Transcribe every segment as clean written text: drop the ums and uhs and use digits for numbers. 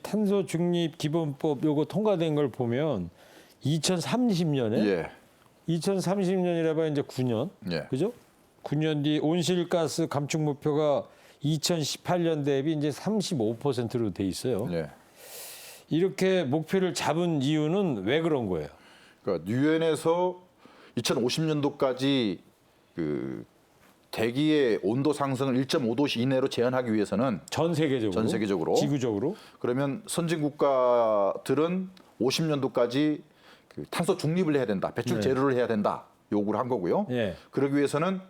탄소 중립 기본법 요거 통과된 걸 보면 2030년에 예. 2030년이라 봐야 이제 9년. 예. 그죠? 9년 뒤 온실가스 감축 목표가 2018년 대비 이제 35%로 돼 있어요. 예. 이렇게 목표를 잡은 이유는 왜 그런 거예요? 그러니까 유엔에서 2050년도까지 그 대기의 온도 상승을 1.5도 이내로 제한하기 위해서는 전 세계적으로, 지구적으로. 그러면 선진 국가들은 50년도까지 그 탄소 중립을 해야 된다, 배출 제로를 해야 된다 요구를 한 거고요. 예. 그러기 위해서는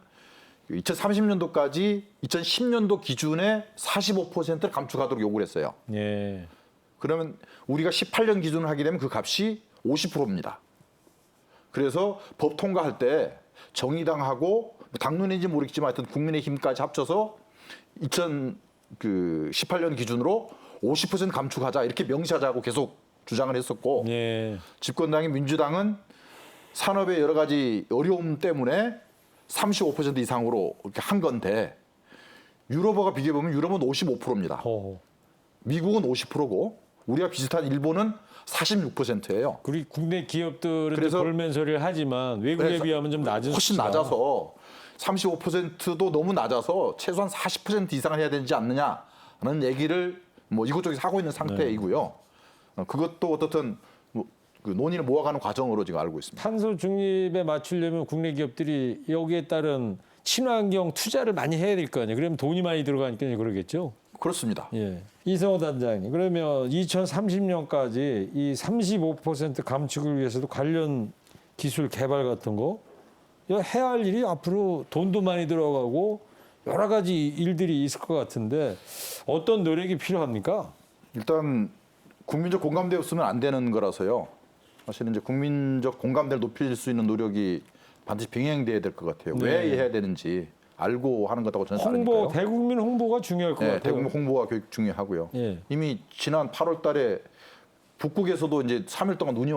2030년도까지 2010년도 기준의 45%를 감축하도록 요구를 했어요. 예. 그러면 우리가 18년 기준을 하게 되면 그 값이 50%입니다. 그래서 법 통과할 때 정의당하고 당론인지 모르겠지만 하여튼 국민의힘까지 합쳐서 2018년 기준으로 50% 감축하자 이렇게 명시하자고 계속 주장을 했었고 예. 집권당인 민주당은 산업의 여러 가지 어려움 때문에 35% 이상으로 이렇게 한 건데 유럽과 비교해 보면 유럽은 55%입니다. 미국은 50%고 우리가 비슷한 일본은 46%예요. 그리고 국내 기업들은 그래서 볼멘 소리를 하지만 외국에 비하면 좀 낮은 훨씬 수치가. 낮아서 35%도 너무 낮아서 최소한 40% 이상을 해야 되지 않느냐는 얘기를 뭐 이곳저곳 하고 있는 상태이고요. 그것도 어떻든 그 논의를 모아가는 과정으로 지금 알고 있습니다. 탄소 중립에 맞추려면 국내 기업들이 여기에 따른 친환경 투자를 많이 해야 될 거 아니에요. 그러면 돈이 많이 들어가니까 그러겠죠. 그렇습니다. 예. 이성호 단장님, 그러면 2030년까지 이 35% 감축을 위해서도 관련 기술 개발 같은 거 이거 해야 할 일이 앞으로 돈도 많이 들어가고 여러 가지 일들이 있을 것 같은데 어떤 노력이 필요합니까? 일단 국민적 공감대 없으면 안 되는 거라서요. 사실은 이제 국민적 공감대를 높일 수 있는 노력이 반드시 병행돼야 될 것 같아요. 네. 왜 해야 되는지 알고 하는 것하고 저는 다르니까요. 대국민 홍보가 중요할 것 같아요. 대국민 홍보와 교육 중요하고요. 예. 이미 지난 8월달에 북극에서도 이제 3일 동안 눈이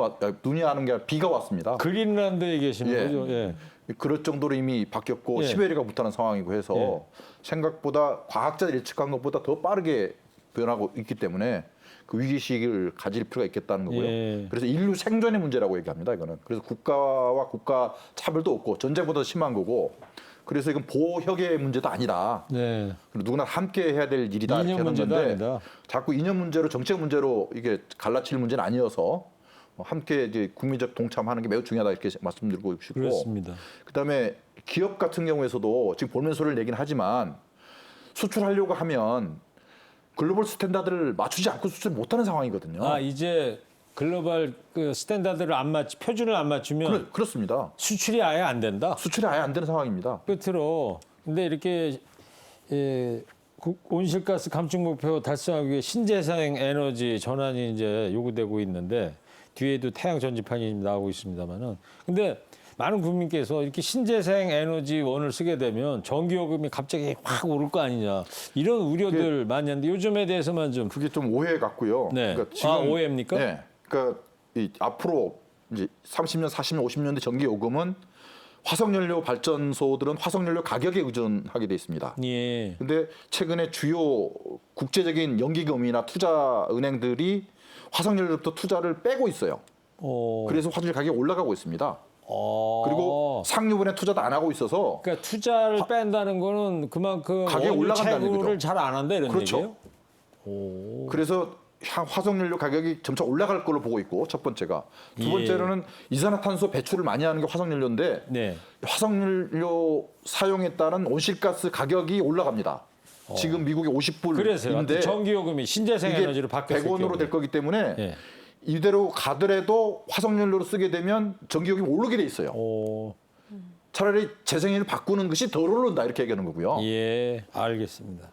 하는 게 아니라 비가 왔습니다. 그린란드에 계시는 예. 거죠. 예. 그럴 정도로 이미 바뀌었고 예. 시베리아가 붙어는 상황이고 해서 예. 생각보다 과학자들이 예측한 것보다 더 빠르게 변하고 있기 때문에 그 위기의식을 가질 필요가 있겠다는 거고요. 예. 그래서 인류 생존의 문제라고 얘기합니다. 이거는. 그래서 국가와 국가 차별도 없고 전쟁보다 심한 거고 그래서 이건 보호혁의 문제도 아니다. 네. 그리고 누구나 함께 해야 될 일이다. 이념 이렇게 하는 문제도 건데 아니다. 자꾸 이념 문제로 정책 문제로 이게 갈라칠 문제는 아니어서 함께 이제 국민적 동참하는 게 매우 중요하다 이렇게 말씀드리고 싶고 그렇습니다. 그다음에 기업 같은 경우에서도 지금 볼멘 소리를 내긴 하지만 수출하려고 하면 글로벌 스탠다드를 맞추지 않고 수출 못하는 상황이거든요. 아 이제 글로벌 그 스탠다드를 표준을 안 맞추면 그렇습니다. 수출이 아예 안 된다. 수출이 아예 안 되는 상황입니다. 끝으로 근데 이렇게 온실가스 감축 목표 달성하기 위해 신재생 에너지 전환이 이제 요구되고 있는데 뒤에도 태양 전지판이 나오고 있습니다만은 근데 많은 국민께서 이렇게 신재생 에너지원을 쓰게 되면 전기요금이 갑자기 확 오를 거 아니냐 이런 우려들 많이 하는데 요즘에 대해서만 좀 그게 좀 오해 같고요. 네. 그러니까 지금 오해입니까? 네. 그러니까 이 앞으로 이제 30년, 40년, 50년대 전기 요금은 화석연료 발전소들은 화석연료 가격에 의존하게 돼 있습니다. 예. 근데 최근에 주요 국제적인 연기금이나 투자 은행들이 화석연료부터 투자를 빼고 있어요. 그래서 화석연료 가격이 올라가고 있습니다. 그리고 상류분에 투자도 안 하고 있어서 그러니까 투자를 뺀다는 거는 그만큼 가격이 올라간다는 채굴을 잘 안 한다 이런 그렇죠. 얘기예요? 그래서 화석연료 가격이 점차 올라갈 걸로 보고 있고 첫 번째가 두 번째로는 이산화탄소 배출을 많이 하는 게 화석연료인데 네. 화석연료 사용에 따른 온실가스 가격이 올라갑니다. 지금 미국이 그래서요. 50불인데 전기요금이 신재생 에너지로 바뀌었을 100원으로 될 거기 때문에 예. 이대로 가더라도 화석연료로 쓰게 되면 전기요금이 오르게 돼 있어요. 차라리 재생에너지를 바꾸는 것이 덜 오른다 이렇게 얘기하는 거고요. 예, 알겠습니다.